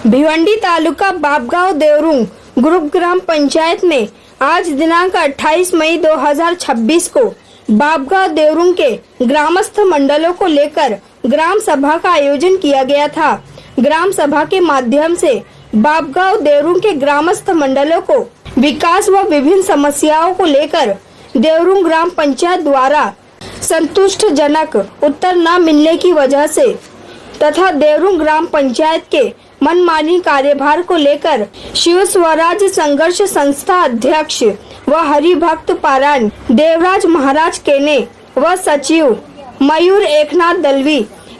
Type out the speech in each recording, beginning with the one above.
भिवंडी तालुका बाबगांव Devrung group ग्राम पंचायत में आज दिनांक 28 मई 2026 को बाबगांव देवरुंग के ग्रामस्थ मंडलों को लेकर ग्राम सभा का आयोजन किया गया था। ग्राम सभा के माध्यम से बाबगांव देवरुंग के ग्रामस्थ मंडलों को विकास व विभिन्न समस्याओं को लेकर देवरुंग ग्राम पंचायत द्वारा संतुष्टजनक उत्तर न मिलने की वजह से तथा देवरुंग ग्राम पंचायत के मनमानी कार्यभार को लेकर शिव स्वराज संघर्ष संस्था अध्यक्ष व हरिभक्त पारायण देवराज महाराज केने व सचिव मयूर एकनाथ दलवी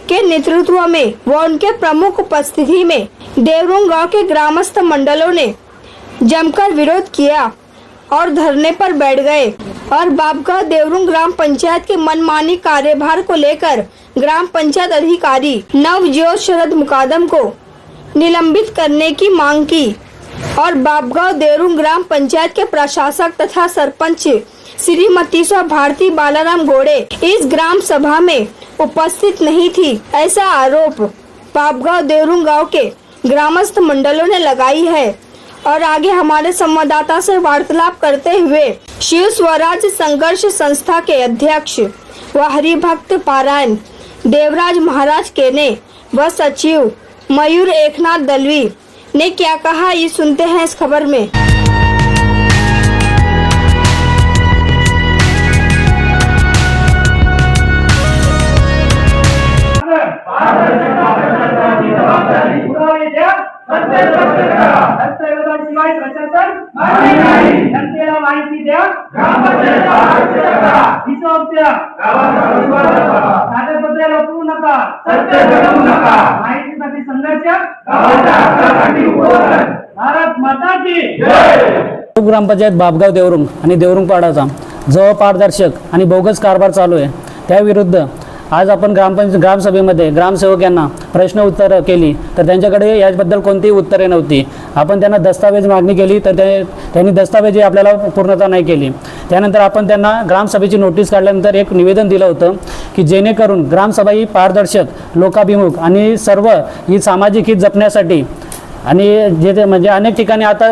के नेतृत्व में व उनके प्रमुख उपस्थिति में देवरुंग गांव के ग्रामस्थ मंडलों ने जमकर विरोध किया और धरने पर बैठ गए और बाबगांव देवरुंग ग्राम पंचायत के मनमानी कार्यभार को लेकर ग्राम पंचायत अधिकारी नवजोत शरद मुकादम को निलंबित करने की मांग की और बाबगांव देवरुंग ग्राम पंचायत के प्रशासक तथा सरपंच श्रीमती भारती बालाराम घोड़े इस ग्राम सभा में उपस्थित नहीं थी, ऐसा आरोप बाबगांव देवरुंग गांव के ग्रामस्थ मंडलों ने लगाई है। और आगे हमारे संवाददाता से वार्तालाप करते हुए शिव स्वराज संघर्ष संस्था के अध्यक्ष व हरिभक्त पारायण देवराज महाराज केने व सचिव मयूर एकनाथ दलवी ने क्या कहा, ये सुनते हैं इस खबर में। माहिती द्या माहितीसाठी संघर्ष भारत माता की जय। ग्रामपंचायत बाबगाव देवरुंग आणि देवरुंग पाडाचा जो पारदर्शक आणि बोगस कारभार चालू आहे त्याविरुद्ध आज आपण ग्रामसभेमध्ये ग्रामसेवक यांना प्रश्न उत्तर केली तर त्यांच्याकडे याबद्दल कोणतीही उत्तरे नव्हती। आपण त्यांना दस्तावेज मागणी केली तर त्यांनी दस्तावेज आपल्याला पूर्णता नाही केली। त्यानंतर आपण त्यांना ग्रामसभेची नोटीस काढल्यानंतर एक निवेदन दिलं होतं की जेणेकरून ग्रामसभा ही पारदर्शक लोकाभिमुख आणि सर्व ही सामाजिक हित जपण्यासाठी आणि जे म्हणजे अनेक ठिकाणी आता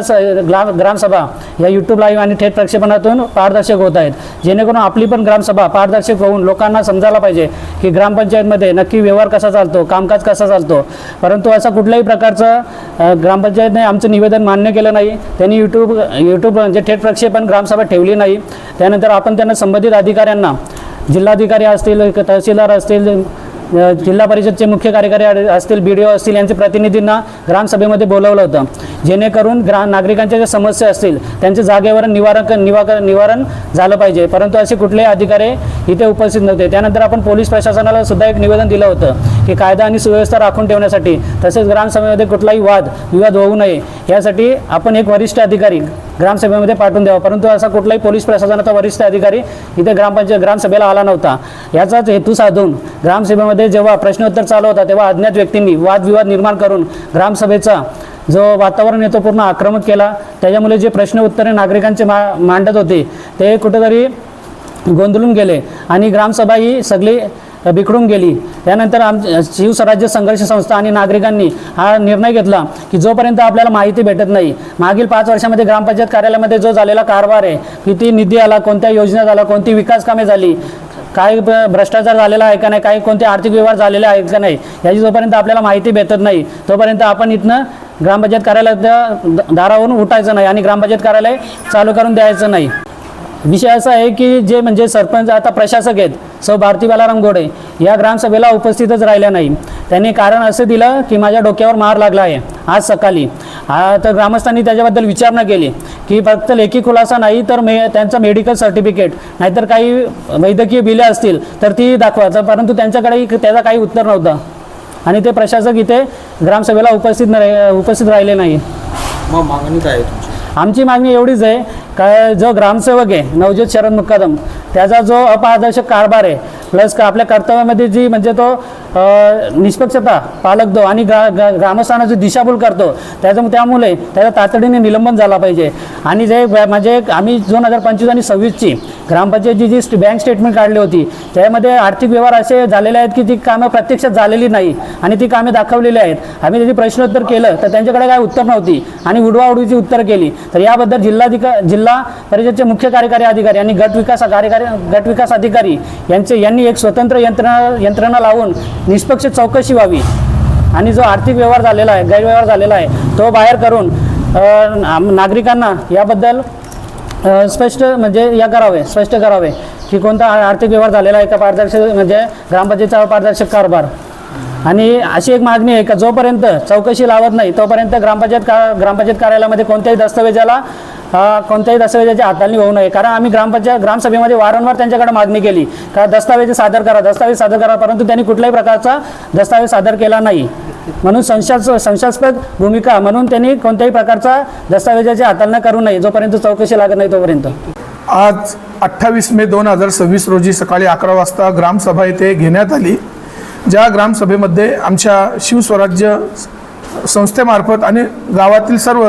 ग्रामसभा या यूट्यूब लाईव्ह आणि थेट प्रक्षेपणातून पारदर्शक होत आहेत, जेणेकरून आपली पण ग्रामसभा पारदर्शक होऊन लोकांना समजायला पाहिजे की ग्रामपंचायतमध्ये नक्की व्यवहार कसा चालतो, कामकाज कसा चालतो। परंतु असं कुठल्याही प्रकारचं ग्रामपंचायतने आमचं निवेदन मान्य केलं नाही। त्यांनी यूट्यूब म्हणजे थेट प्रक्षेपण ग्रामसभा ठेवली नाही। त्यानंतर आपण त्यांना संबंधित अधिकाऱ्यांना जिल्हाधिकारी असतील, तहसीलदार असतील, जिल्हा परिषदचे मुख्य कार्यकारी असतील, BDO असतील यांचे प्रतिनिधींना ग्रामसभेमध्ये बोलवलं होतं, जेणेकरून नागरिकांच्या ज्या समस्या असतील त्यांच्या जागेवर निवारण झालं पाहिजे। परंतु असे कुठलेही अधिकारी इथे उपस्थित नव्हते। त्यानंतर आपण पोलीस प्रशासनाला सुद्धा एक निवेदन दिलं होतं की कायदा आणि सुव्यवस्था राखून ठेवण्यासाठी तसेच ग्रामसभेमध्ये कुठलाही विवाद होऊ नये यासाठी आपण एक वरिष्ठ अधिकारी ग्रामसभेमध्ये पाठवून द्यावा। परंतु असा कुठलाही पोलीस प्रशासनाचा वरिष्ठ अधिकारी इथे ग्रामसभेला आला नव्हता। याचाच हेतू साधून ग्रामसभेमध्ये जेव्हा प्रश्नोत्तर चालू होता तेव्हा अज्ञात व्यक्तींनी वादविवाद निर्माण करून ग्रामसभेचा जो वातावरण येतो पूर्ण आक्रमक केला। त्याच्यामुळे जे प्रश्न उत्तरे नागरिकांचे मांडत होते ते कुठेतरी गोंधळून गेले आणि ग्रामसभा ही सगळी बिघडून गेली। त्यानंतर शिवस्वराज्य संघर्ष संस्था आणि नागरिकांनी हा निर्णय घेतला की जोपर्यंत आपल्याला माहिती भेटत नाही मागील 5 वर्षामध्ये ग्रामपंचायत कार्यालयामध्ये जो झालेला कारभार आहे, किती निधी आला, कोणत्या योजना झाला, कोणती विकास कामे झाली, काय भ्रष्टाचार झालेला आहे का नाही, काही कोणते आर्थिक व्यवहार झालेले आहेत का नाही, याची जोपर्यंत आपल्याला माहिती भेटत नाही तोपर्यंत आपण इथनं ग्रामपंचायत कार्यालयाच्या दारावरून उठायचं नाही आणि ग्रामपंचायत कार्यालय चालू करून द्यायचं नाही। विषय असा आहे की जे म्हणजे सरपंच आता प्रशासक आहेत भारती बालाराम घोडे या ग्रामसभेला उपस्थितच राहिल्या नाही। त्यांनी कारण असं दिलं की माझ्या डोक्यावर मार लागला आहे आज सकाळी। तर ग्रामस्थांनी त्याच्याबद्दल विचारणा केली की फक्त लेखी खुलासा नाही तर त्यांचं मेडिकल सर्टिफिकेट नाहीतर काही वैद्यकीय बिले असतील तर ती दाखवायचं, परंतु त्यांच्याकडे त्याचा काही उत्तर नव्हतं आणि ते प्रशासक इथे ग्रामसभेला उपस्थित राहिले नाही। मग मागणी काय आहे तुमची? आमची मागणी एवढीच आहे का जो ग्रामसेवक आहे नवजोत शरद मुकादम त्याचा जो अपारदर्शक कारभार आहे प्लस आपल्या कर्तव्यामध्ये जी म्हणजे तो निष्पक्षता पालकतो आणि ग्रामस्थांना जो दिशाभूल करतो त्यामुळे त्याला तातडीने निलंबन झाला पाहिजे. आणि जे म्हणजे आम्ही 2025 आणि 26ची ग्रामपंचायतची जी बँक स्टेटमेंट काढली होती त्यामध्ये आर्थिक व्यवहार असे झालेले आहेत की ती कामं प्रत्यक्षात झालेली नाही आणि ती कामे दाखवलेली आहेत. आम्ही त्याची प्रश्नोत्तर केलं तर त्यांच्याकडे काय उत्तर नव्हती आणि उडवाउडवीची उत्तरं केली. तर याबद्दल जिल्हा परिषदचे मुख्य कार्यकारी अधिकारी आणि गट विकास अधिकारी यांनी एक स्वतंत्र यंत्रणा लावून निष्पक्ष चौकशी व्हावी आणि जो आर्थिक व्यवहार झालेला आहे गैरव्यवहार झालेला आहे तो बाहेर करून नागरिकांना याबद्दल स्पष्ट करावे की कोणता आर्थिक व्यवहार झालेला आहे का पारदर्शक म्हणजे ग्रामपंचायतचा पारदर्शक कारभार. आणि अशी एक मागणी आहे का जोपर्यंत चौकशी लावत नाही तोपर्यंत ग्रामपंचायत कार्यालयामध्ये कोणत्याही दस्तावेजाची हाताळणी होऊ नये. कारण आम्ही ग्रामसभेमध्ये वारंवार त्यांच्याकडे मागणी केली का दस्तावेज सादर करा परंतु त्यांनी कुठल्याही प्रकारचा दस्तावेज सादर केला नाही. म्हणून संशयास्पद भूमिका म्हणून त्यांनी कोणत्याही प्रकारचा दस्तावेजाची हाताळणी करू नये जोपर्यंत चौकशी लागत नाही तोपर्यंत. आज 28 मे 2026 रोजी सकाळी 11 वाजता ग्रामसभा येथे घेण्यात आली. ज्या ग्रामसभेमध्ये आमच्या शिवस्वराज्य संस्थेमार्फत आणि गावातील सर्व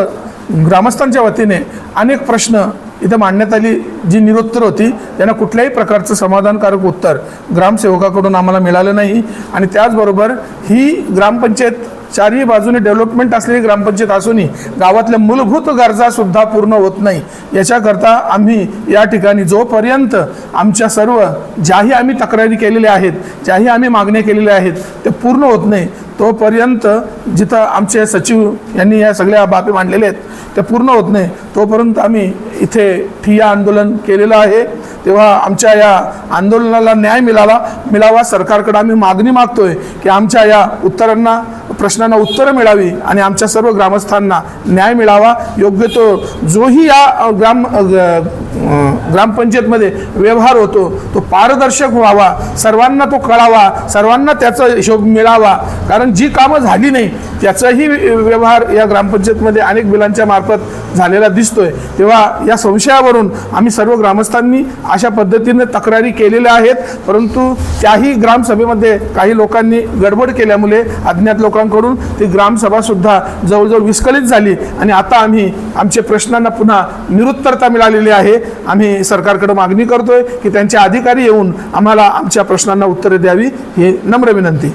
ग्रामस्थांच्या वतीने अनेक प्रश्न इथं मांडण्यात आली. जी निरुत्तर होती त्यांना कुठल्याही प्रकारचं समाधानकारक उत्तर ग्रामसेवकाकडून आम्हाला मिळालं नाही. आणि त्याचबरोबर ही ग्रामपंचायत चारही बाजूने डेव्हलपमेंट असलेली ग्रामपंचायत असूनही गावातल्या मूलभूत गरजासुद्धा पूर्ण होत नाही. याच्याकरता आम्ही या ठिकाणी जोपर्यंत आमच्या सर्व ज्याही आम्ही तक्रारी केलेल्या आहेत ज्याही आम्ही मागण्या केलेल्या आहेत ते पूर्ण होत नाही तोपर्यंत जिथं आमचे सचिव यांनी या सगळ्या बाबी मांडलेल्या आहेत ते पूर्ण होत नाही तोपर्यंत आम्ही इथे ठिय्या आंदोलन केलेलं आहे. तेव्हा आमच्या या आंदोलनाला न्याय मिळावा सरकारकडे आम्ही मागणी मागतोय की आमच्या या प्रश्नांना उत्तरं मिळावी आणि आमच्या सर्व ग्रामस्थांना न्याय मिळावा. योग्य तो जोही या ग्रामपंचायतमध्ये व्यवहार होतो तो पारदर्शक व्हावा, सर्वांना तो कळावा, सर्वांना त्याचा हिशोब मिळावा. कारण जी कामं झाली नाही त्याचाही व्यवहार या ग्रामपंचायतमध्ये अनेक बिलांच्या मार्फत झालेला दिसतोय. तेव्हा या संशयावरून आम्ही सर्व ग्रामस्थांनी अशा पद्धतीने तक्रारी केलेल्या आहेत. परंतु त्याही ग्रामसभेमध्ये काही लोकांनी गडबड केल्यामुळे अज्ञात लोकांकडून ती ग्रामसभा सुद्धा जवळजवळ विस्कळीत झाली आणि आता आम्ही आमच्या प्रश्नांना पुन्हा निरुत्तरता मिळालेली आहे. आम्ही सरकारकडे मागणी करतोय की त्यांचे अधिकारी येऊन आम्हाला आमच्या प्रश्नांना उत्तरे द्यावी ही नम्र विनंती.